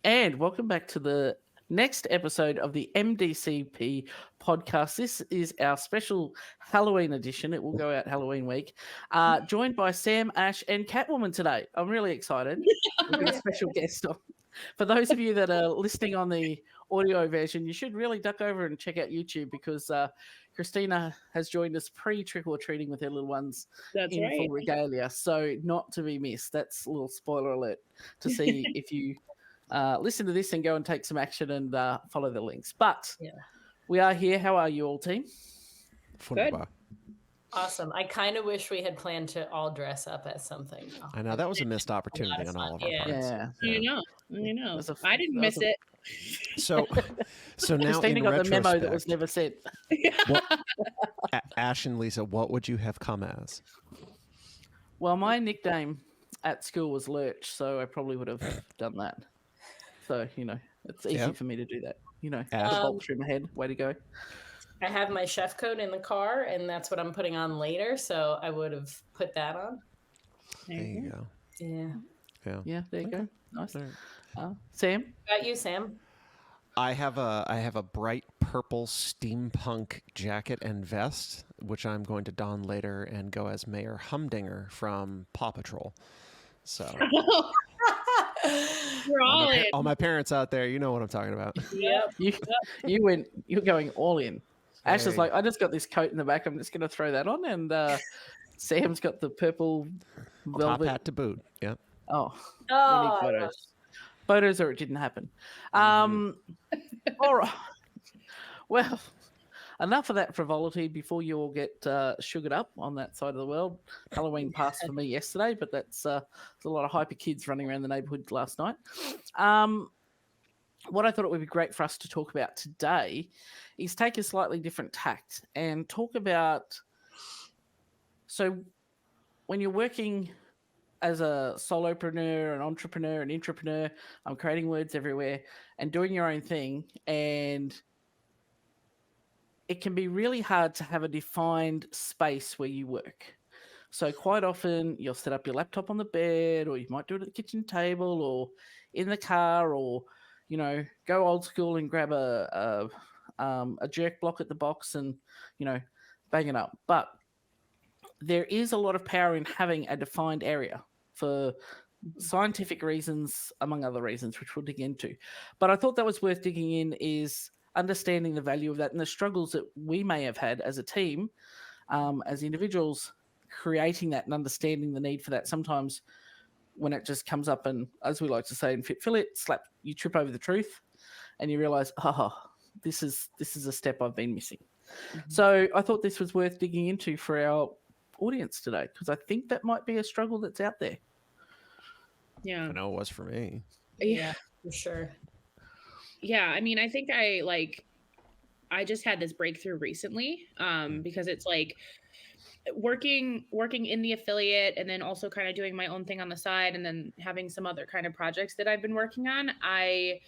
And welcome back to the next episode of the MDCP podcast. This is our special Halloween edition. It will go out Halloween week. Joined by Sam, Ash, and Catwoman today. I'm really excited. We've got a special guest on. For those of you that are listening on the audio version, you should really duck over and check out YouTube because Christina has joined us pre-trick or treating with her little ones That's in right. full regalia. So not to be missed. That's a little spoiler alert to see if you listen to this and go and take some action and follow the links. But we are here. How are you all, team? Wunderbar. Awesome. I kind of wish we had planned to all dress up as something. I know that was a missed opportunity on all of our parts. Yeah. I know. That's a- I didn't miss it. So now Christina in got the memo that was retrospect, never sent. Ash and Lisa, what would you have come as? Well, my nickname at school was Lurch, so I probably would have done that. So, it's easy for me to do that. The Ash? bolt through my head. Way to go. I have my chef coat in the car, and that's what I'm putting on later. So I would have put that on. There you go. Yeah. Yeah, there you go. Nice. All right. Sam? What about you, Sam? I have a bright purple steampunk jacket and vest, which I'm going to don later and go as Mayor Humdinger from Paw Patrol. So We're all in. all my parents out there, you know what I'm talking about. Yep. You're going all in. Ash is Hey. like, I just got this coat in the back. I'm just going to throw that on. And Sam's got the purple Top velvet. hat to boot. Yep. Oh, we Oh, need photos. Photos or it didn't happen. All right. Well, enough of that frivolity before you all get sugared up on that side of the world. Halloween passed for me yesterday, but there's a lot of hyper kids running around the neighborhood last night. What I thought it would be great for us to talk about today is take a slightly different tact and talk about, so when you're working as a solopreneur, an entrepreneur, an intrapreneur, I'm creating words everywhere and doing your own thing, and it can be really hard to have a defined space where you work. So quite often you'll set up your laptop on the bed, or you might do it at the kitchen table or in the car, or go old school and grab a jerk block at the box and bang it up. But there is a lot of power in having a defined area for scientific reasons, among other reasons, which we'll dig into. But I thought that was worth digging in, is understanding the value of that and the struggles that we may have had as a team, as individuals, creating that and understanding the need for that. Sometimes when it just comes up and, as we like to say in Fit Fill It, you trip over the truth and you realize, this is a step I've been missing. Mm-hmm. So I thought this was worth digging into for our audience today, because I think that might be a struggle that's out there. Yeah. I know it was for me. Yeah, for sure. Yeah, I mean, I think I just had this breakthrough recently, because it's like working in the affiliate and then also kind of doing my own thing on the side and then having some other kind of projects that I've been working on. I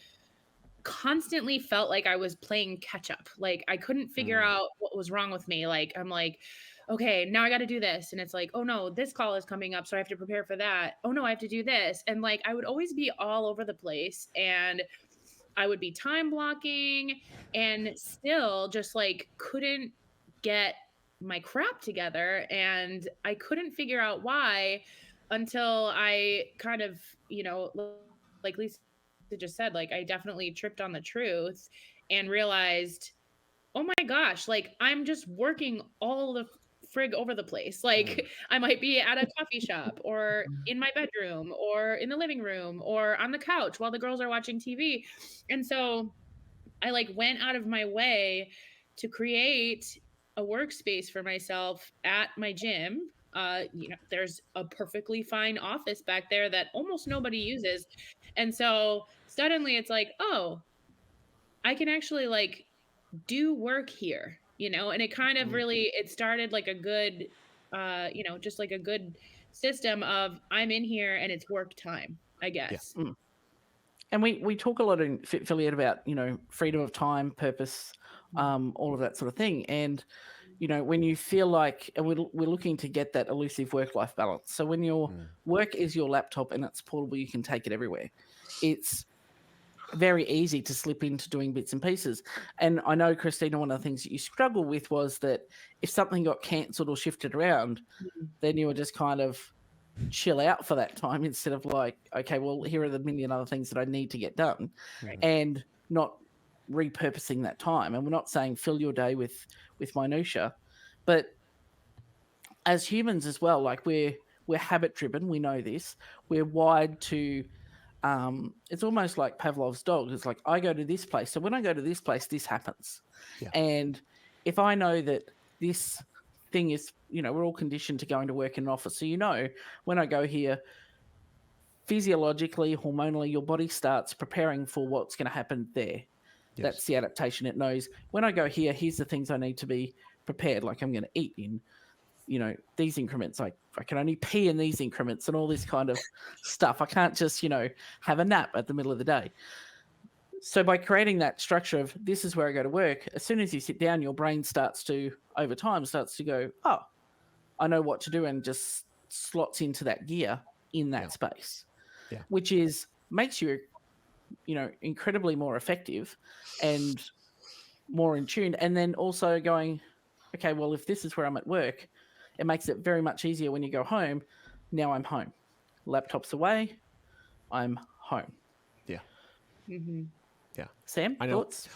constantly felt like I was playing catch up. Like I couldn't figure out what was wrong with me. Like I'm like, okay, now I got to do this. And it's like, oh no, this call is coming up, so I have to prepare for that. Oh no, I have to do this. And like, I would always be all over the place, and I would be time blocking and still just like couldn't get my crap together. And I couldn't figure out why until I kind of, like Lisa just said, like I definitely tripped on the truth and realized, oh my gosh, like I'm just working all the frig over the place. Like I might be at a coffee shop or in my bedroom or in the living room or on the couch while the girls are watching TV. And so I like went out of my way to create a workspace for myself at my gym. There's a perfectly fine office back there that almost nobody uses. And so suddenly it's like, oh, I can actually like do work here, and it kind of really, it started like a good, just like a good system of I'm in here and it's work time, I guess. Yeah. And we talk a lot in Fit Affiliate about, freedom of time, purpose, all of that sort of thing. And, when you feel like, and we're looking to get that elusive work-life balance. So when your work is your laptop and it's portable, you can take it everywhere. It's very easy to slip into doing bits and pieces. And I know, Christina, one of the things that you struggle with was that if something got cancelled or shifted around, then you were just kind of chill out for that time instead of like, okay, well, here are the million other things that I need to get done, and not repurposing that time. And we're not saying fill your day with minutia, but as humans as well, like we're habit driven. We know this. We're wired to. It's almost like Pavlov's dog. It's like I go to this place, so when I go to this place, this happens. Yeah. And if I know that this thing is, we're all conditioned to going to work in an office. So when I go here, physiologically, hormonally, your body starts preparing for what's going to happen there. Yes. That's the adaptation. It knows when I go here, here's the things I need to be prepared. Like I'm going to eat in, these increments. Like I can only pee in these increments and all this kind of stuff. I can't just, have a nap at the middle of the day. So by creating that structure of this is where I go to work, as soon as you sit down, your brain starts to, over time, starts to go, oh, I know what to do, and just slots into that gear in that space, which makes you, incredibly more effective and more in tune. And then also going, okay, well, if this is where I'm at work, it makes it very much easier when you go home. Now I'm home. Laptop's away. I'm home. Yeah. Mm-hmm. Yeah. Sam, thoughts?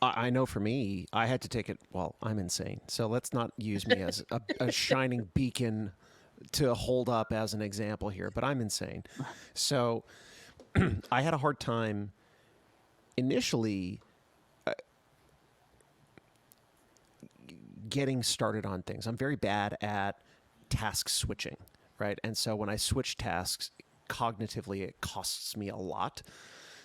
I know for me, I had to take it. Well, I'm insane. So let's not use me as a shining beacon to hold up as an example here, but I'm insane. So I had a hard time initially getting started on things. I'm very bad at task switching, right? And so when I switch tasks, cognitively, it costs me a lot.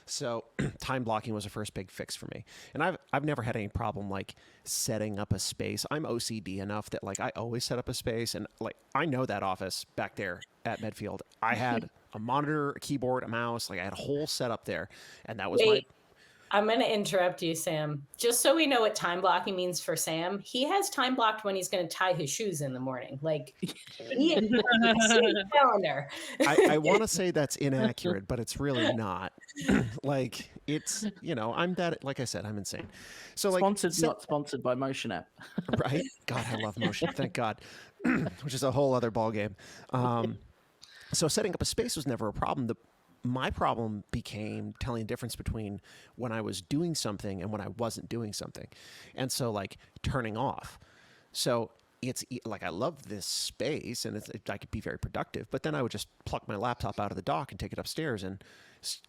So time blocking was the first big fix for me. And I've never had any problem like setting up a space. I'm OCD enough that like I always set up a space, and like I know that office back there at Medfield. I had a monitor, a keyboard, a mouse, like I had a whole setup there, and that was I'm going to interrupt you, Sam. Just so we know what time blocking means for Sam, he has time blocked when he's going to tie his shoes in the morning. Like, he calendar. I want to say that's inaccurate, but it's really not. Like, it's, I'm that, like I said, I'm insane. So, like, not sponsored by Motion app. Right? God, I love Motion. Thank God. Which is a whole other ballgame. So setting up a space was never a problem. My problem became telling the difference between when I was doing something and when I wasn't doing something. And so like turning off. So it's like, I love this space and I could be very productive, but then I would just pluck my laptop out of the dock and take it upstairs and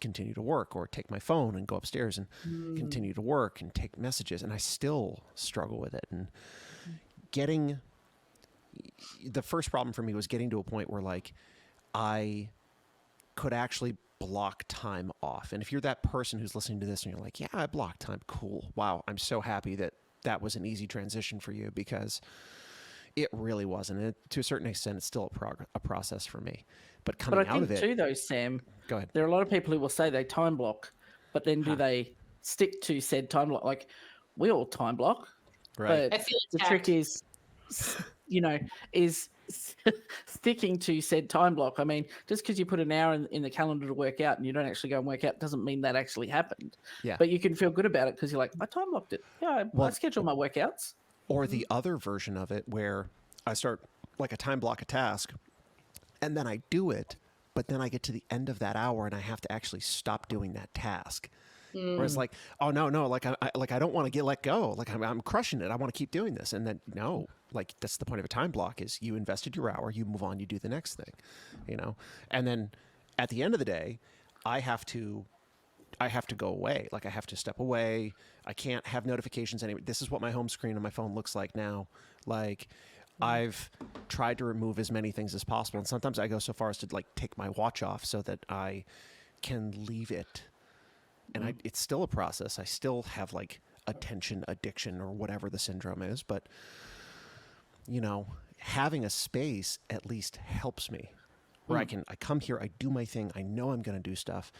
continue to work, or take my phone and go upstairs and continue to work and take messages. And I still struggle with it. And the first problem for me was getting to a point where like I could actually block time off. And if you're that person who's listening to this and you're like, yeah, I block time. Cool. Wow. I'm so happy that was an easy transition for you, because it really wasn't. And to a certain extent, it's still a process for me. But coming out of it. But I think too, though, Sam, go ahead. There are a lot of people who will say they time block, but then do they stick to said time block? Like, we all time block. Right. But the trick is, is sticking to said time block. I mean, just because you put an hour in the calendar to work out and you don't actually go and work out doesn't mean that actually happened. Yeah. But you can feel good about it because you're like, I time blocked it. Yeah, I schedule my workouts. Or the other version of it where I start like a time block a task and then I do it, but then I get to the end of that hour and I have to actually stop doing that task. Whereas like, oh no, like I don't want to let go. Like I'm crushing it. I want to keep doing this. And then no, like that's the point of a time block is you invested your hour, you move on, you do the next thing, And then at the end of the day, I have to go away. Like I have to step away. I can't have notifications anymore. This is what my home screen on my phone looks like now. Like I've tried to remove as many things as possible. And sometimes I go so far as to like take my watch off so that I can leave it. And it's still a process. I still have like attention addiction or whatever the syndrome is. But, having a space at least helps me where I come here, I do my thing. I know I'm going to do stuff.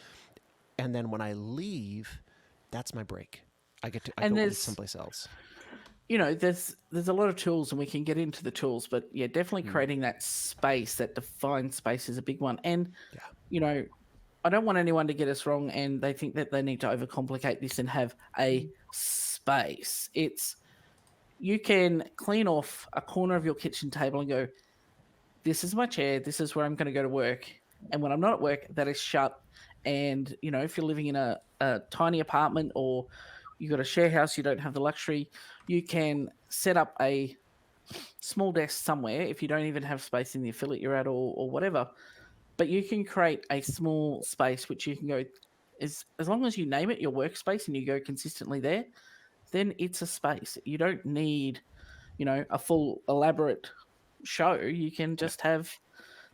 And then when I leave, that's my break. I go someplace else. There's a lot of tools and we can get into the tools, but definitely creating that space, that defined space is a big one. And, I don't want anyone to get us wrong and they think that they need to overcomplicate this and have a space. You can clean off a corner of your kitchen table and go, this is my chair, this is where I'm going to go to work. And when I'm not at work, that is shut. And, if you're living in a tiny apartment or you've got a share house, you don't have the luxury, you can set up a small desk somewhere if you don't even have space in the affiliate you're at or whatever. But you can create a small space which you can go, as long as you name it your workspace and you go consistently there, then it's a space. You don't need, a full elaborate show. You can just have,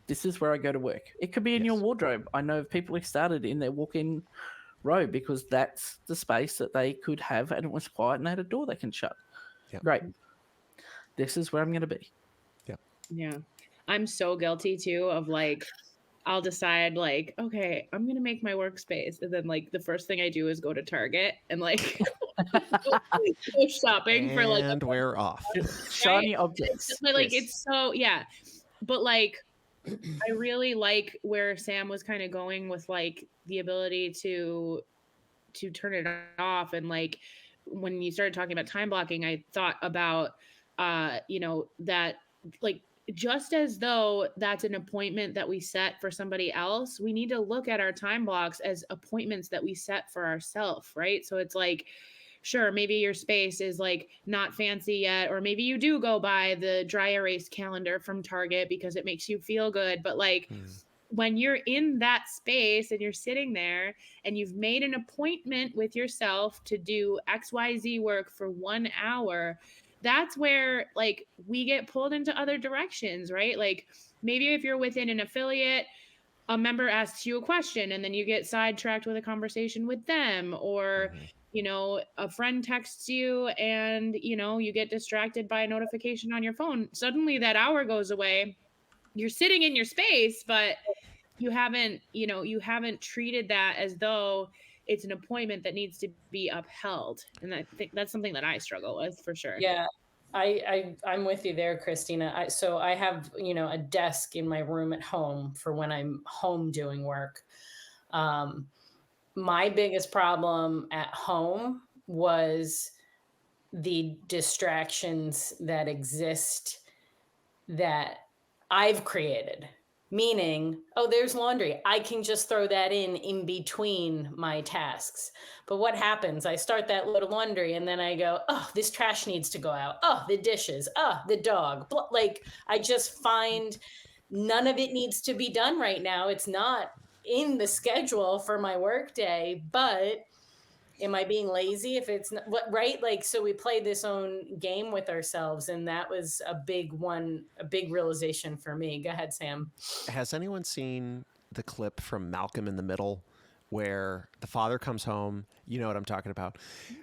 this is where I go to work. It could be in your wardrobe. I know of people who started in their walk-in robe because that's the space that they could have and it was quiet and they had a door they can shut. Yep. Great. This is where I'm going to be. Yeah. I'm so guilty too of like, I'll decide like, okay, I'm going to make my workspace. And then like the first thing I do is go to Target and like go shopping for like. And we're off. Shiny objects. But like, it's so, yeah. But like, I really like where Sam was kind of going with like the ability to turn it off. And like, when you started talking about time blocking, I thought about, that like, just as though that's an appointment that we set for somebody else, we need to look at our time blocks as appointments that we set for ourselves, right? So it's like, sure, maybe your space is like not fancy yet, or maybe you do go buy the dry erase calendar from Target because it makes you feel good. But like when you're in that space and you're sitting there and you've made an appointment with yourself to do XYZ work for 1 hour, that's where like we get pulled into other directions, right? Like maybe if you're within an affiliate, a member asks you a question and then you get sidetracked with a conversation with them, or a friend texts you and you get distracted by a notification on your phone. Suddenly that hour goes away. You're sitting in your space, but you haven't treated that as though it's an appointment that needs to be upheld. And I think that's something that I struggle with for sure. Yeah, I'm with you there, Christina. So I have, a desk in my room at home for when I'm home doing work. My biggest problem at home was the distractions that exist that I've created. Meaning, oh, there's laundry. I can just throw that in between my tasks. But what happens? I start that load of laundry and then I go, oh, this trash needs to go out. Oh, the dishes. Oh, the dog. Like, I just find none of it needs to be done right now. It's not in the schedule for my work day, but am I being lazy if it's not right? Like, so we played this own game with ourselves, and that was a big realization for me. Go ahead, Sam. Has anyone seen the clip from Malcolm in the Middle where the father comes home? You know what I'm talking about.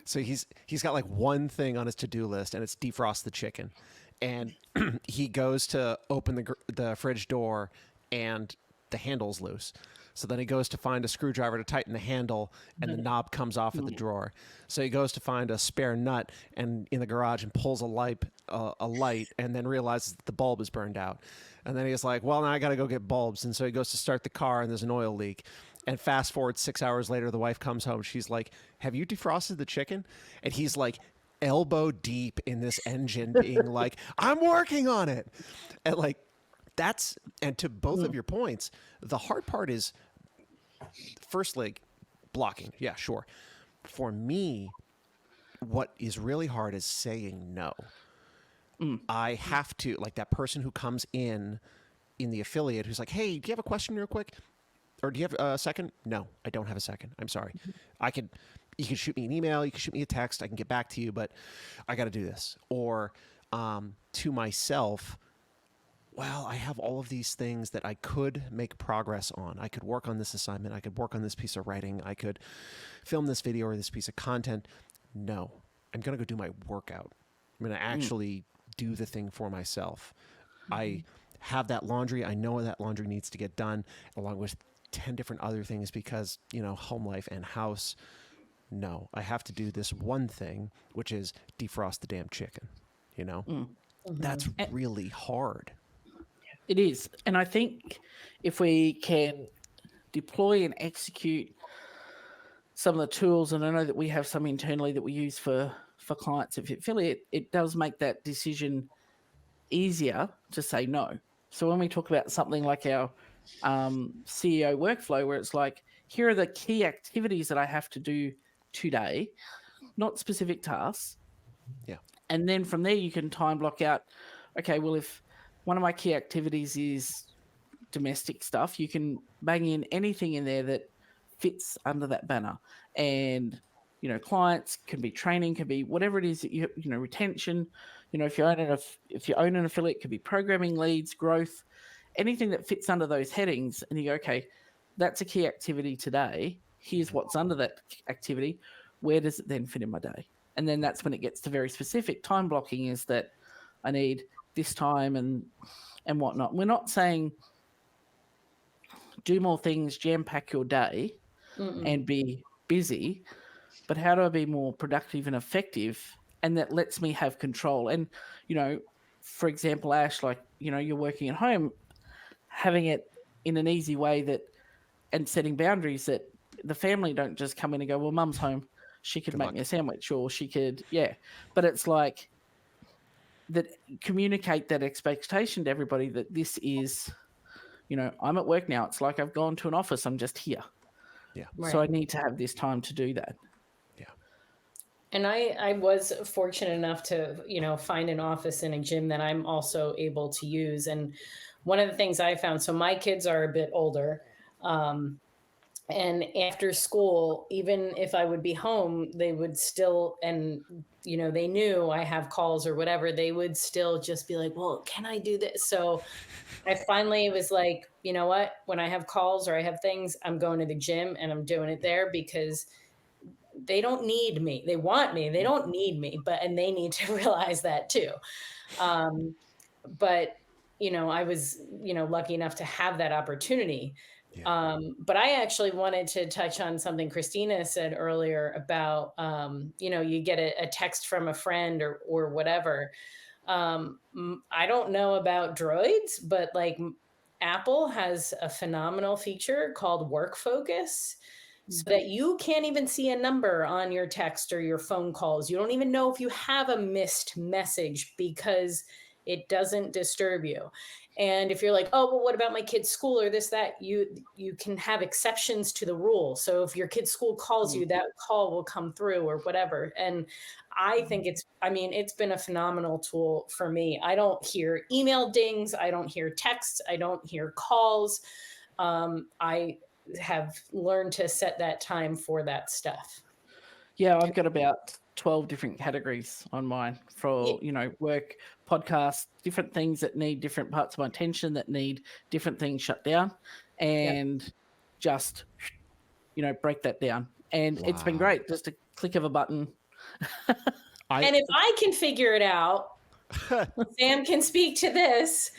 So he's got like one thing on his to-do list, and it's defrost the chicken. And he goes to open the fridge door, and the handle's loose. So then he goes to find a screwdriver to tighten the handle, and the knob comes off of the drawer. So he goes to find a spare nut in the garage and pulls a light, and then realizes that the bulb is burned out. And then he's like, well, now I got to go get bulbs. And so he goes to start the car, and there's an oil leak. And fast forward 6 hours later, the wife comes home. She's like, have you defrosted the chicken? And he's like elbow deep in this engine being like, I'm working on it. And like, and to both of your points, the hard part is first leg blocking. Yeah, sure. For me, what is really hard is saying no. I have to, like that person who comes in the affiliate who's like, hey, do you have a question real quick? Or do you have a second? No, I don't have a second. I'm sorry. You can shoot me an email. You can shoot me a text. I can get back to you, but I got to do this. Or to myself, well, I have all of these things that I could make progress on. I could work on this assignment. I could work on this piece of writing. I could film this video or this piece of content. No, I'm going to go do my workout. I'm going to actually do the thing for myself. I have that laundry. I know that laundry needs to get done along with 10 different other things because, home life and house. No, I have to do this one thing, which is defrost the damn chicken, That's really hard. It is. And I think if we can deploy and execute some of the tools, and I know that we have some internally that we use for clients of affiliate, it does make that decision easier to say no. So when we talk about something like our CEO workflow, where it's like, here are the key activities that I have to do today, not specific tasks. Yeah. And then from there, you can time block out, okay, well, if one of my key activities is domestic stuff, you can bang in anything in there that fits under that banner. And, clients can be training, can be whatever it is that retention, if you own an affiliate, it could be programming leads, growth, anything that fits under those headings. And you go, okay, that's a key activity today. Here's what's under that activity. Where does it then fit in my day? And then that's when it gets to very specific time blocking, is that I need this time and whatnot. We're not saying do more things, jam pack your day and be busy, but how do I be more productive and effective? And that lets me have control. And, for example, Ash, like, you're working at home, having it in an easy way and setting boundaries that the family don't just come in and go, well, mum's home, she could make me a sandwich, or she could, but it's like that, communicate that expectation to everybody that this is, I'm at work now. It's like I've gone to an office. I'm just here. Yeah. Right. So I need to have this time to do that. Yeah. And I was fortunate enough to, find an office in a gym that I'm also able to use. And one of the things I found, so my kids are a bit older, and after school, even if I would be home, they would still, and, they knew I have calls or whatever, they would still just be like, well, can I do this? So I finally was like, you know what, when I have calls or I have things, I'm going to the gym and I'm doing it there, because they don't need me. They want me. They don't need me, and they need to realize that too. But, I was, lucky enough to have that opportunity. Yeah. But I actually wanted to touch on something Christina said earlier about, you get a text from a friend or whatever. I don't know about droids, but like Apple has a phenomenal feature called Work Focus, so that you can't even see a number on your text or your phone calls. You don't even know if you have a missed message, because it doesn't disturb you. And if you're like, oh, well, what about my kid's school or this, that, you can have exceptions to the rule. So if your kid's school calls you, that call will come through or whatever. And I think it's been a phenomenal tool for me. I don't hear email dings. I don't hear texts. I don't hear calls. I have learned to set that time for that stuff. Yeah, I've got about 12 different categories on mine for, work, podcasts, different things that need different parts of my attention, that need different things shut down, and just, break that down. And it's been great. Just a click of a button. And if I can figure it out, Sam can speak to this.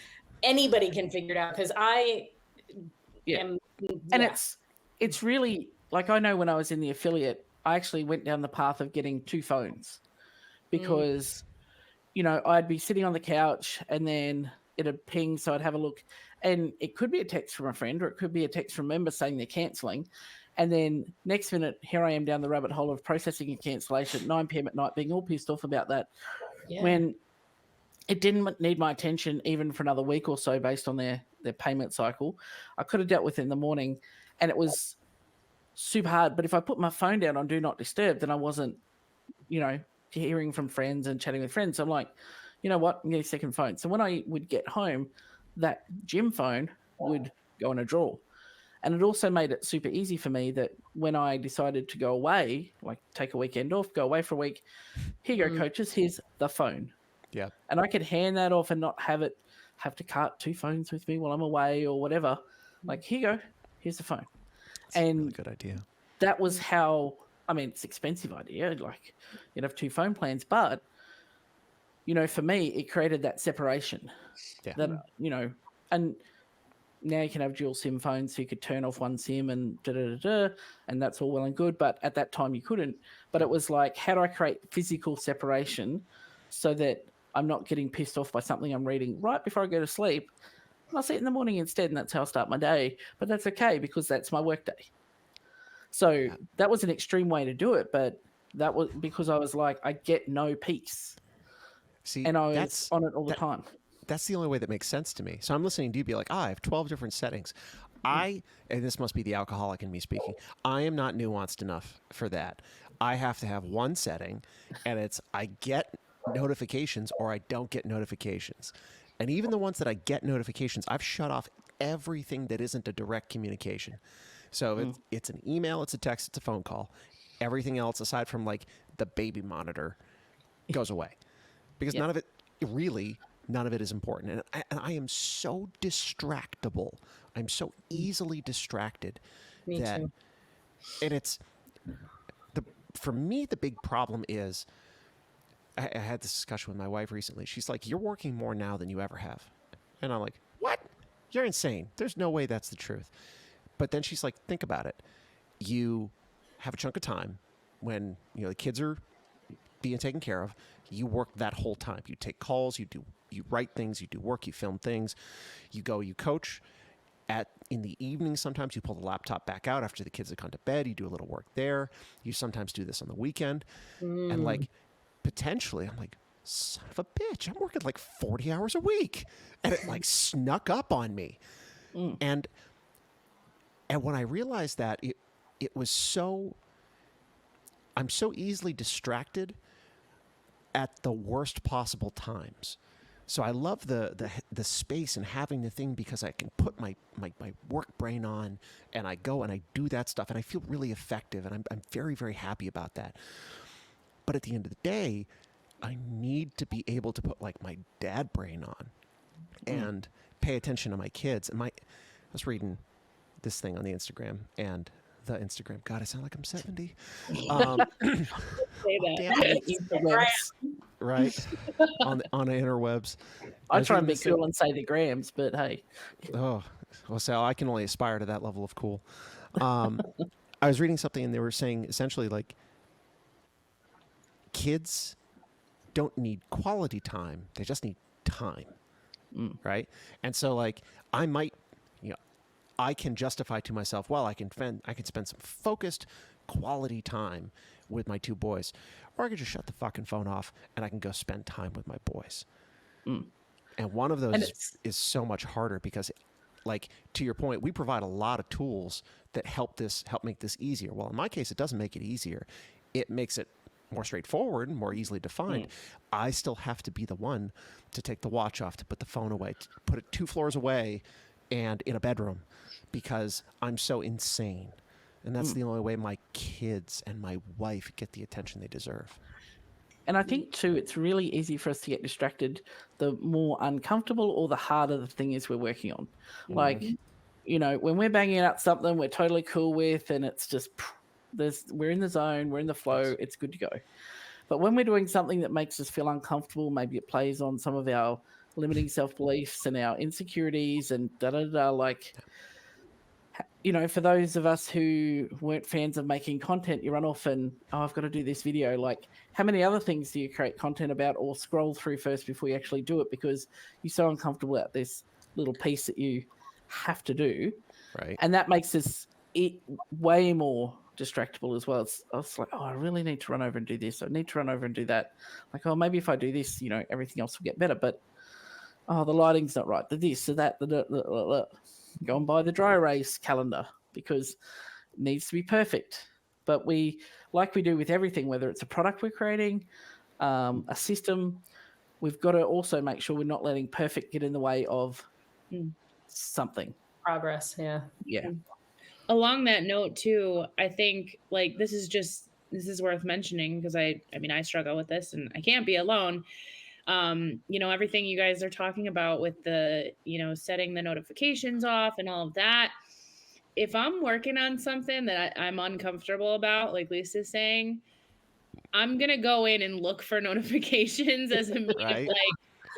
Anybody can figure it out, because I am. And it's really, like, I know when I was in the affiliate, I actually went down the path of getting 2 phones, because, I'd be sitting on the couch and then it'd ping. So I'd have a look, and it could be a text from a friend, or it could be a text from a member saying they're cancelling. And then next minute, here I am down the rabbit hole of processing a cancellation at 9 p.m. at night, being all pissed off about that, when it didn't need my attention even for another week or so based on their payment cycle. I could have dealt with it in the morning, and it was super hard. But if I put my phone down on Do Not Disturb, then I wasn't, hearing from friends and chatting with friends. So I'm like, you know what, I'm getting a second phone. So when I would get home, that gym phone would go in a drawer. And it also made it super easy for me that when I decided to go away, like take a weekend off, go away for a week, here you go, coaches, here's the phone. Yeah. And I could hand that off and not have to cart 2 phones with me while I'm away or whatever. Like, here you go, here's the phone. That's a really good idea. That was how, it's an expensive idea. Like, you'd have 2 phone plans, but, for me, it created that separation. Yeah. That, and now you can have dual SIM phones, so you could turn off one SIM and and that's all well and good. But at that time, you couldn't. But it was like, how do I create physical separation so that I'm not getting pissed off by something I'm reading right before I go to sleep, I'll set it in the morning instead, and that's how I start my day. But that's okay because that's my work day. So that was an extreme way to do it, but that was because I was like, I get no peace. See, and I was on it all the time. That's the only way that makes sense to me. So I'm listening to you be like, I have 12 different settings. And this must be the alcoholic in me speaking, I am not nuanced enough for that. I have to have one setting, and it's I get notifications or I don't get notifications. And even the ones that I get notifications, I've shut off everything that isn't a direct communication. So it's an email, it's a text, it's a phone call. Everything else, aside from like the baby monitor, goes away. Because none of it is important. And I am so distractible. I'm so easily distracted. Me too. And for me, the big problem is, I had this discussion with my wife recently. She's like, you're working more now than you ever have. And I'm like, what? You're insane. There's no way that's the truth. But then she's like, think about it. You have a chunk of time when the kids are being taken care of. You work that whole time. You take calls, you write things, you do work, you film things, you coach. In the evening, sometimes you pull the laptop back out after the kids have gone to bed. You do a little work there. You sometimes do this on the weekend. And like, potentially, I'm like, son of a bitch, I'm working like 40 hours a week. And it like snuck up on me. And when I realized that, it was I'm so easily distracted at the worst possible times. So I love the space and having the thing because I can put my work brain on and I go and I do that stuff and I feel really effective and I'm very, very happy about that. But at the end of the day, I need to be able to put like my dad brain on and pay attention to my kids. And I was reading this thing on the Instagram and the Instagram. God, I sound like I'm 70. Say that. Right on the interwebs. I try and be cool and say the grams, but hey. Oh, well, so I can only aspire to that level of cool. I was reading something and they were saying essentially like kids don't need quality time; they just need time, right? And so like I might, I can justify to myself, well, I can spend some focused quality time with my two boys. Or I could just shut the fucking phone off and I can go spend time with my boys. And one of those is so much harder because, like, to your point, we provide a lot of tools that help make this easier. Well, in my case, it doesn't make it easier. It makes it more straightforward, more easily defined. I still have to be the one to take the watch off, to put the phone away, to put it 2 floors away and in a bedroom because I'm so insane. And that's the only way my kids and my wife get the attention they deserve. And I think, too, it's really easy for us to get distracted the more uncomfortable or the harder the thing is we're working on. Like, when we're banging out something we're totally cool with and it's just, we're in the zone, we're in the flow, it's good to go. But when we're doing something that makes us feel uncomfortable, maybe it plays on some of our limiting self-beliefs and our insecurities and like... for those of us who weren't fans of making content, you run off and, I've got to do this video. Like, how many other things do you create content about or scroll through first before you actually do it because you're so uncomfortable at this little piece that you have to do? Right. And that makes us way more distractible as well. I was like, I really need to run over and do this. I need to run over and do that. Like, maybe if I do this, everything else will get better. But, the lighting's not right. The this, the that, the go and buy the dry erase calendar because it needs to be perfect. But like we do with everything, whether it's a product we're creating, a system, we've got to also make sure we're not letting perfect get in the way of something. Progress, yeah. Along that note, too, I think like this is worth mentioning because I struggle with this and I can't be alone. Everything you guys are talking about with the, setting the notifications off and all of that. If I'm working on something that I'm uncomfortable about, like Lisa's saying, I'm going to go in and look for notifications as a means Right. of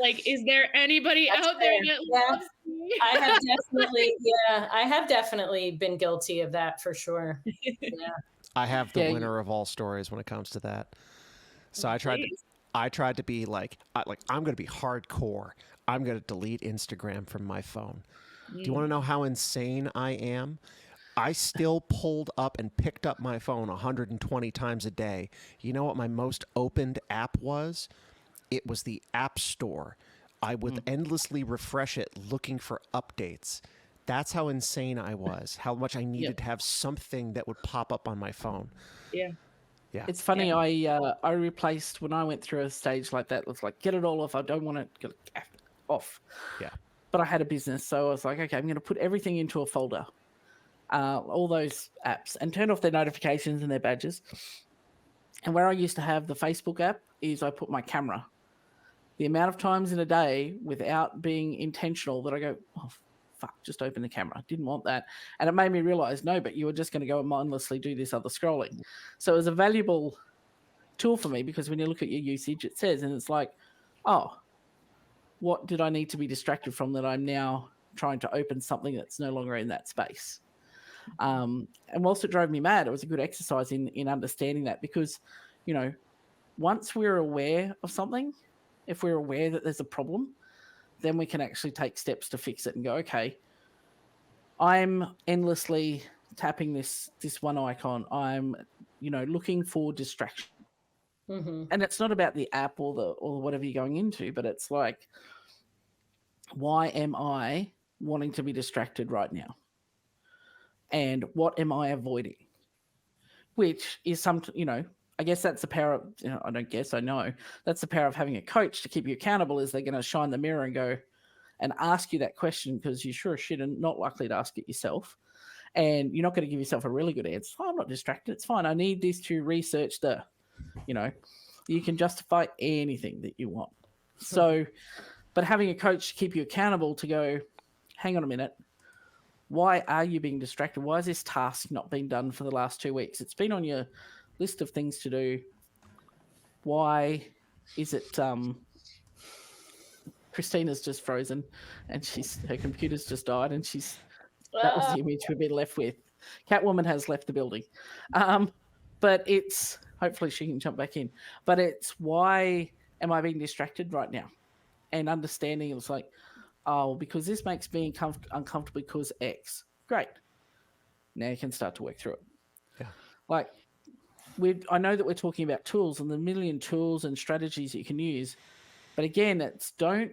like, is there anybody out there that loves me? I have definitely been guilty of that for sure. Yeah. I have the winner of all stories when it comes to that. So I tried to be like I'm going to be hardcore. I'm going to delete Instagram from my phone. Do Mm. you want to know how insane I am? I still pulled up and picked up my phone 120 times a day. You know what my most opened app was? It was the App Store. I would endlessly refresh it looking for updates. That's how insane I was, how much I needed to have something that would pop up on my phone. Yeah. Yeah. It's funny. I replaced when I went through a stage like that. It was like, get it all off. I don't want it get it off. Yeah. But I had a business, so I was like, okay, I'm going to put everything into a folder, all those apps, and turn off their notifications and their badges. And where I used to have the Facebook app is I put my camera. The amount of times in a day without being intentional that I go, oh, fuck, just open the camera. Didn't want that. And it made me realize, no, but you were just going to go and mindlessly do this other scrolling. So it was a valuable tool for me, because when you look at your usage, it says, and it's like, oh, what did I need to be distracted from that I'm now trying to open something that's no longer in that space? And whilst it drove me mad, it was a good exercise in understanding that, because, you know, once we're aware of something, if we're aware that there's a problem, then we can actually take steps to fix it and go, okay, I'm endlessly tapping this one icon. I'm, you know, looking for distraction. Mm-hmm. And it's not about the app or whatever you're going into, but it's like, why am I wanting to be distracted right now? And what am I avoiding? Which is you know, I guess that's the power of, you know, I don't guess, I know that's the power of having a coach to keep you accountable, is they're going to shine the mirror and go and ask you that question, because you sure as shit are not likely to ask it yourself. And you're not going to give yourself a really good answer. Oh, I'm not distracted. It's fine. I need this to research you know, you can justify anything that you want. So, but having a coach to keep you accountable to go, hang on a minute, why are you being distracted? Why is this task not being done for the last 2 weeks? It's been on your list of things to do. Why is it Christina's just frozen and her computer's just died, and that was the image we've been left with. Catwoman has left the building. But it's, hopefully she can jump back in. But it's, why am I being distracted right now? And understanding it's like, oh, because this makes me uncomfortable because X. Great. Now you can start to work through it. Yeah. Like, I know that we're talking about tools and the million tools and strategies that you can use. But again, it's don't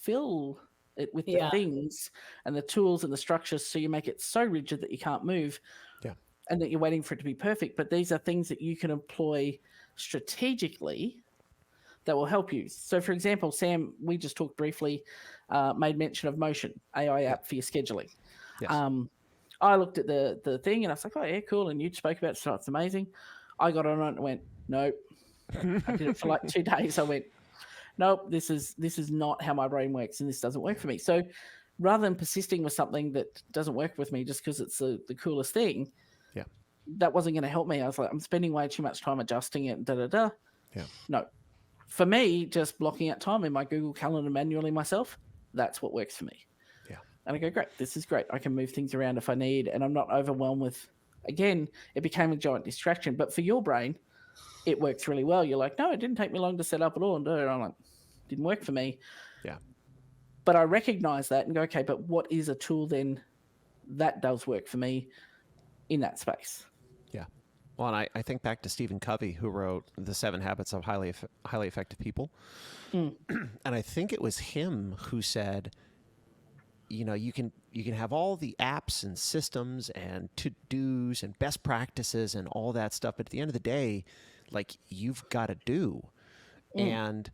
fill it with the things and the tools and the structures so you make it so rigid that you can't move. Yeah. And that you're waiting for it to be perfect. But these are things that you can employ strategically that will help you. So, for example, Sam, we just talked briefly, made mention of Motion, AI app for your scheduling. Yes. I looked at the thing and I was like, oh, yeah, cool. And you spoke about it, so it's amazing. I got on it and went, nope. I did it for like 2 days. I went, nope, this is not how my brain works, and this doesn't work for me. So rather than persisting with something that doesn't work with me just because it's the coolest thing, that wasn't going to help me. I was like, I'm spending way too much time adjusting it, Yeah. No. For me, just blocking out time in my Google Calendar manually myself, that's what works for me. Yeah. And I go, great, this is great. I can move things around if I need, and I'm not overwhelmed with, again, it became a giant distraction. But for your brain, it works really well. You're like, no, it didn't take me long to set up at all and do it. I'm like, didn't work for me. Yeah. But I recognize that and go, okay, but what is a tool then that does work for me in that space? Yeah. Well, and I think back to Stephen Covey, who wrote The 7 Habits of Highly Effective People. And I think it was him who said, you know, you can have all the apps and systems and to-dos and best practices and all that stuff, but at the end of the day, like, you've got to do. And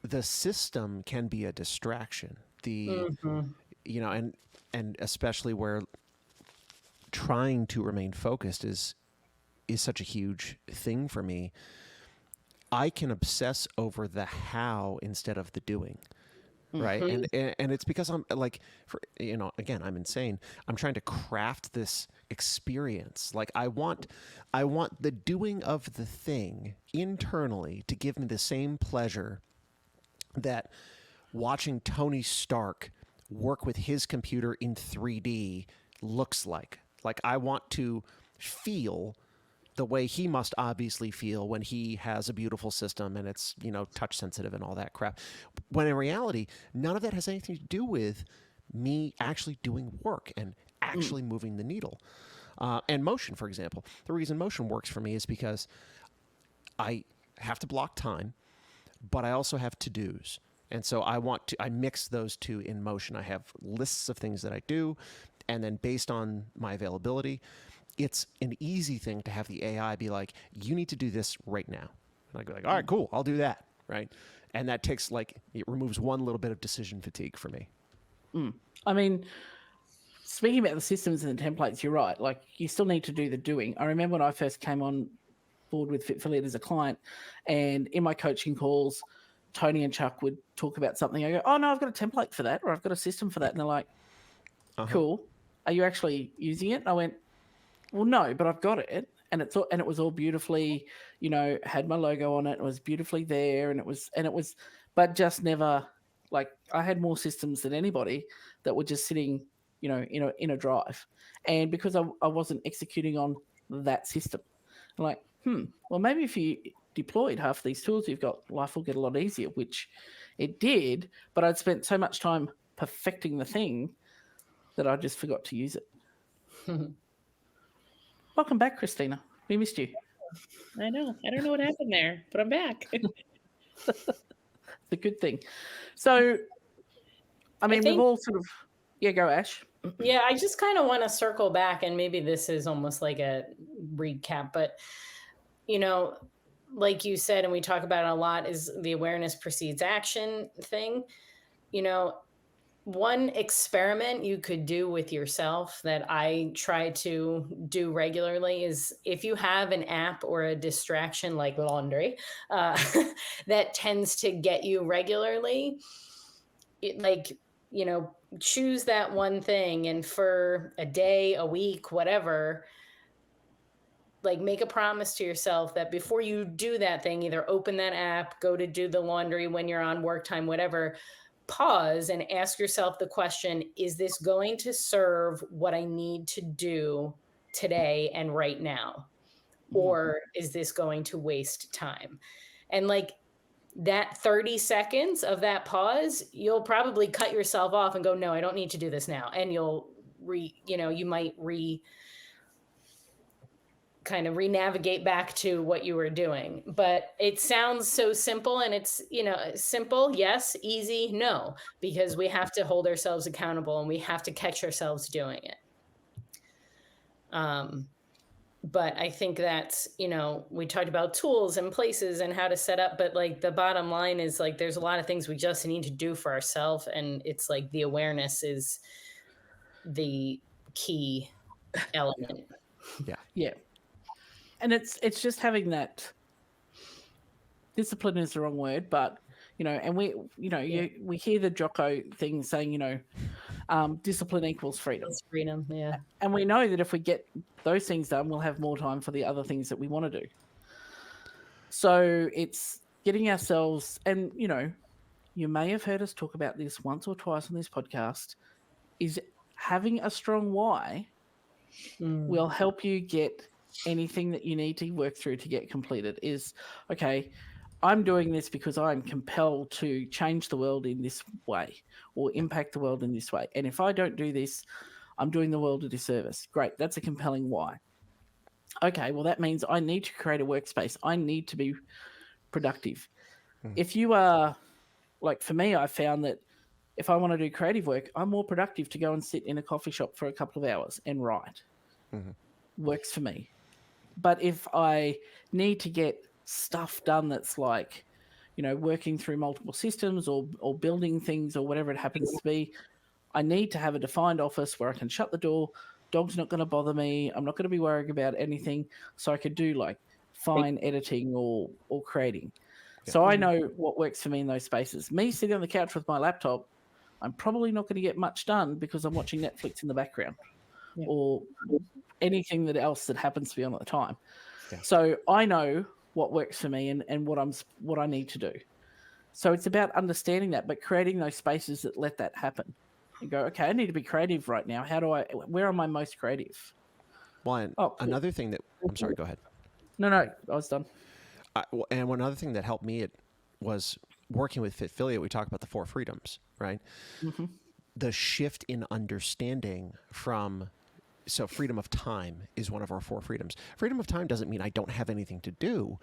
the system can be a distraction. You know, and especially where trying to remain focused is such a huge thing for me. I can obsess over the how instead of the doing. Right. And it's because I'm like, you know, again, I'm insane. I'm trying to craft this experience. Like, I want the doing of the thing internally to give me the same pleasure that watching Tony Stark work with his computer in 3D looks like. Like, I want to feel the way he must obviously feel when he has a beautiful system and it's, touch sensitive and all that crap. When in reality, none of that has anything to do with me actually doing work and actually moving the needle. And motion, for example. The reason motion works for me is because I have to block time, but I also have to-dos. And so I mix those two in motion. I have lists of things that I do, and then based on my availability, it's an easy thing to have the AI be like, you need to do this right now. And I go like, all right, cool, I'll do that, right? And that takes it removes one little bit of decision fatigue for me. I mean, speaking about the systems and the templates, you're right. Like, you still need to do the doing. I remember when I first came on board with Fit for Lead as a client, and in my coaching calls, Tony and Chuck would talk about something. I go, oh no, I've got a template for that, or I've got a system for that. And they're like, cool. Are you actually using it? And I went, well, no, but I've got it. And it was all beautifully, had my logo on it. It was beautifully there. And it was, but just never, like, I had more systems than anybody that were just sitting, in a drive. And because I wasn't executing on that system, I'm like, well, maybe if you deployed half of these tools you've got, life will get a lot easier, which it did, but I'd spent so much time perfecting the thing that I just forgot to use it. Welcome back, Christina. We missed you. I know. I don't know what happened there, but I'm back. It's a good thing. So, I mean, we've all sort of... Yeah, go, Ash. Yeah, I just kind of want to circle back, and maybe this is almost like a recap, but, like you said, and we talk about it a lot, is the awareness precedes action thing. One experiment you could do with yourself that I try to do regularly is, if you have an app or a distraction like laundry that tends to get you regularly, choose that one thing, and for a day, a week, whatever, make a promise to yourself that before you do that thing, either open that app, go to do the laundry when you're on work time, whatever, pause and ask yourself the question, is this going to serve what I need to do today and right now? Or is this going to waste time? And that 30 seconds of that pause, you'll probably cut yourself off and go, no, I don't need to do this now. And you'll you might re-navigate back to what you were doing. But it sounds so simple, and it's, simple, yes, easy, no, because we have to hold ourselves accountable and we have to catch ourselves doing it. But I think that's, we talked about tools and places and how to set up, but the bottom line is there's a lot of things we just need to do for ourselves. And it's the awareness is the key element. Yeah. Yeah. And it's just having that discipline is the wrong word, but and we we hear the Jocko thing saying discipline equals freedom. It's freedom, yeah. And we know that if we get those things done, we'll have more time for the other things that we want to do. So it's getting ourselves, and you may have heard us talk about this once or twice on this podcast, is having a strong why will help you get anything that you need to work through to get completed. Is, okay, I'm doing this because I'm compelled to change the world in this way or impact the world in this way. And if I don't do this, I'm doing the world a disservice. Great, that's a compelling why. Okay, well, that means I need to create a workspace. I need to be productive. If you are, for me, I found that if I want to do creative work, I'm more productive to go and sit in a coffee shop for a couple of hours and write. Works for me. But if I need to get stuff done that's working through multiple systems or building things or whatever it happens to be, I need to have a defined office where I can shut the door. Dog's not going to bother me. I'm not going to be worrying about anything. So I could do fine editing or creating. Yeah. So I know what works for me in those spaces. Me sitting on the couch with my laptop, I'm probably not going to get much done because I'm watching Netflix in the background or anything else that happens to be on at the time. Yeah. So I know what works for me and what I need to do. So it's about understanding that, but creating those spaces that let that happen. And go, okay, I need to be creative right now. Where am I most creative? Well, another thing that, I'm sorry, go ahead. No, I was done. And one other thing that helped me was working with Fitfiliate. We talk about the 4 freedoms, right? Mm-hmm. The shift in understanding so freedom of time is one of our 4 freedoms. Freedom of time doesn't mean I don't have anything to do.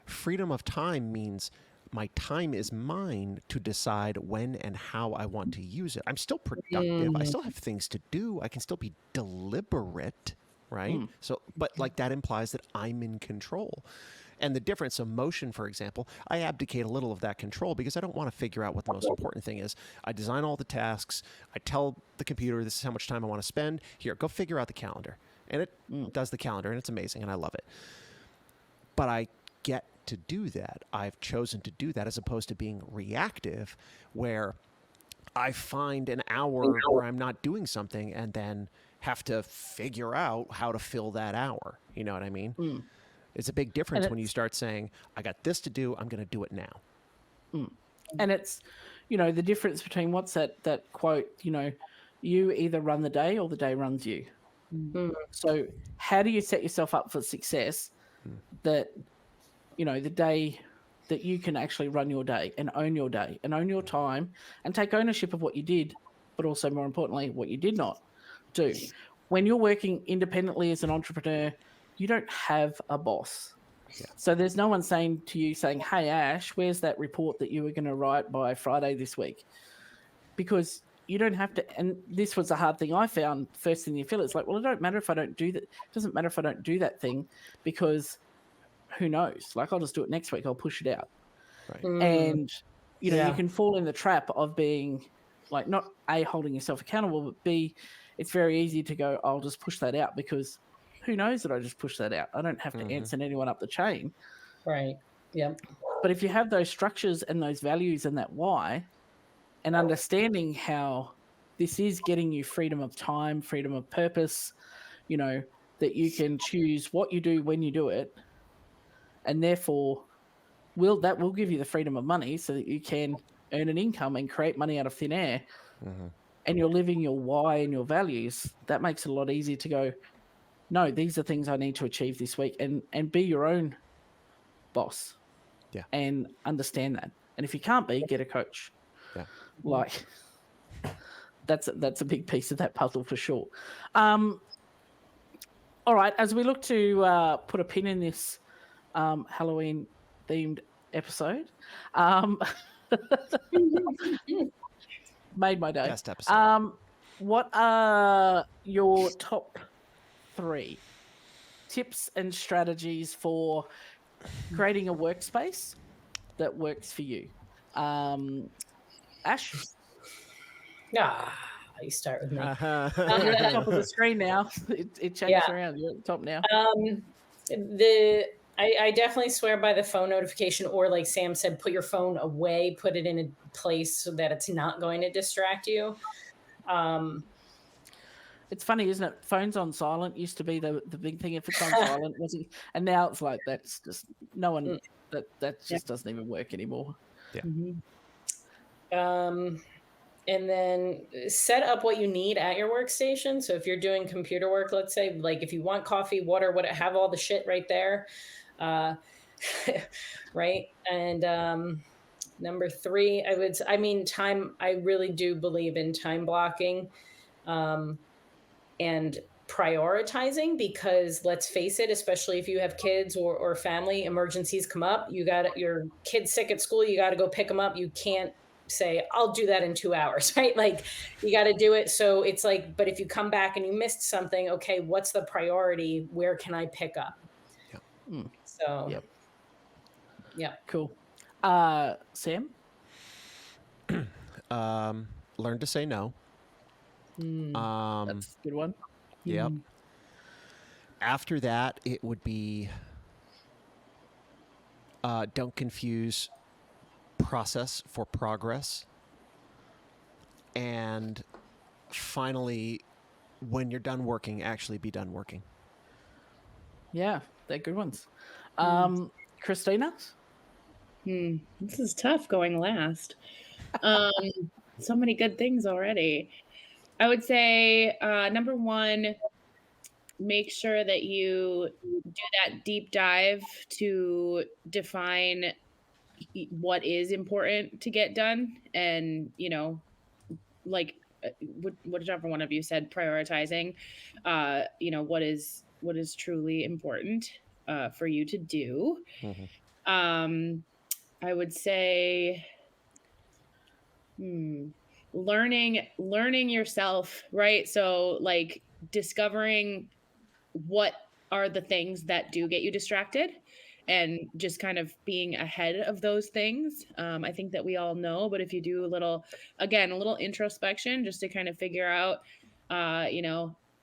Freedom of time means my time is mine to decide when and how I want to use it. I'm still productive. I still have things to do. I can still be deliberate, right? So, but like that implies that I'm in control. And the difference of motion, for example, I abdicate a little of that control because I don't want to figure out what the most important thing is. I design all the tasks. I tell the computer this is how much time I want to spend. Here, go figure out the calendar. And it does the calendar, and it's amazing, and I love it. But I get to do that. I've chosen to do that as opposed to being reactive, where I find an hour where I'm not doing something and then have to figure out how to fill that hour. You know what I mean? It's a big difference when you start saying, I got this to do, I'm going to do it now. And it's, the difference between what's that quote, you either run the day or the day runs you. So how do you set yourself up for success that, the day that you can actually run your day and own your time and take ownership of what you did, but also more importantly, what you did not do. When you're working independently as an entrepreneur, you don't have a boss. Yeah. So there's no one saying, hey, Ash, where's that report that you were going to write by Friday this week? Because you don't have to. And this was a hard thing I found first in the affiliates. Like, well, it don't matter if I don't do that. It doesn't matter if I don't do that thing because who knows? Like, I'll just do it next week. I'll push it out. Right. And, you can fall in the trap of being like, not A, holding yourself accountable, but B, it's very easy to go, I'll just push that out because who knows that I just push that out? I don't have to answer anyone up the chain. Right. Yep. But if you have those structures and those values and that why, and understanding how this is getting you freedom of time, freedom of purpose, that you can choose what you do when you do it, and therefore that will give you the freedom of money so that you can earn an income and create money out of thin air, and you're living your why and your values. That makes it a lot easier to go, no, these are things I need to achieve this week, and be your own boss. Yeah. And understand that. And if you can't be, get a coach. Yeah. Like that's a big piece of that puzzle for sure. All right, as we look to put a pin in this Halloween themed episode, made my day. Best episode. What are your top 3 tips and strategies for creating a workspace that works for you? Ash? You start with me. You're at the top of the screen now. It changed around. You're at the top now. I definitely swear by the phone notification, or like Sam said, put your phone away, put it in a place so that it's not going to distract you. It's funny, isn't it? Phones on silent used to be the big thing. If it's on silent, and now it's like that's just no one that just doesn't even work anymore. Yeah. And then set up what you need at your workstation. So if you're doing computer work, let's say, like if you want coffee, water, have all the shit right there. Right. And number 3, time. I really do believe in time blocking. And prioritizing, because let's face it, especially if you have kids or family, emergencies come up, your kid's sick at school, you got to go pick them up. You can't say, I'll do that in 2 hours, right? Like you got to do it. So it's like, but if you come back and you missed something, okay, what's the priority? Where can I pick up? Yeah. So, yeah. Cool. Sam? Learn to say no. That's a good one. Yep. After that, it would be don't confuse process for progress. And finally, when you're done working, actually be done working. Yeah, they're good ones. Christina? This is tough going last. So many good things already. I would say number 1, make sure that you do that deep dive to define what is important to get done, and like whichever one of you said, prioritizing what is truly important for you to do. I would say learning yourself, right? So like discovering what are the things that do get you distracted, and just kind of being ahead of those things. I think that we all know, but if you do a little introspection just to kind of figure out,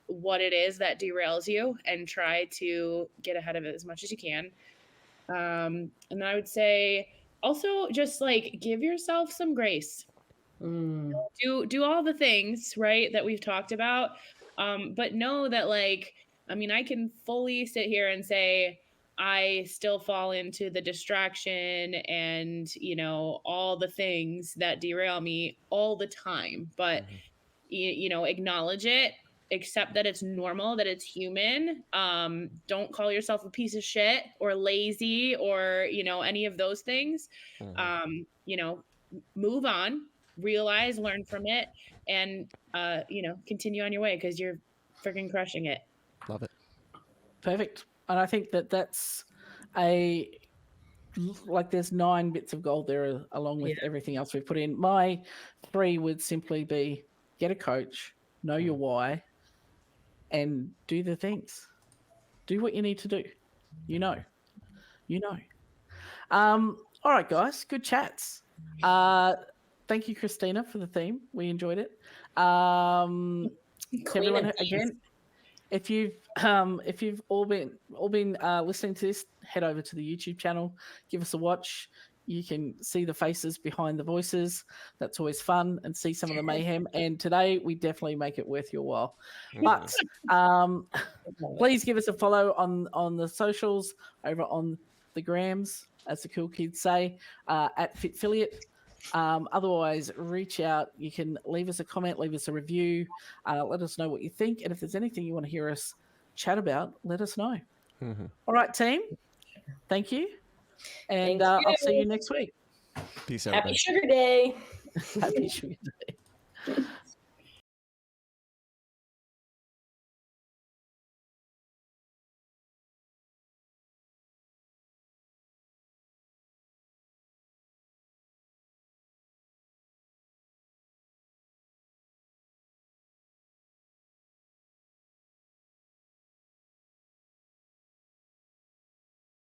what it is that derails you, and try to get ahead of it as much as you can. And then I would say also just like give yourself some grace. Do all the things, right, that we've talked about. But know that, like, I mean, I can fully sit here and say I still fall into the distraction and, all the things that derail me all the time. But, acknowledge it, accept that it's normal, that it's human. Don't call yourself a piece of shit or lazy or, any of those things. Move on, realize, learn from it, and continue on your way, because you're freaking crushing it. Love it. Perfect. And I think that's there's 9 bits of gold there along with everything else we've put in. My 3 would simply be get a coach, know your why, and do the things. Do what you need to do. All right, guys, good chats. Thank you, Christina, for the theme. We enjoyed it. To everyone again, if you've all been listening to this, head over to the YouTube channel, give us a watch. You can see the faces behind the voices. That's always fun, and see some of the mayhem. And today we definitely make it worth your while. But please give us a follow on the socials, over on the grams, as the cool kids say, at Fitfiliate. Otherwise, reach out. You can leave us a comment, leave us a review, let us know what you think, and if there's anything you want to hear us chat about, let us know. All right, team, thank you, and I'll see you next week. Peace, everybody. Happy Sugar Day. Happy Sugar Day.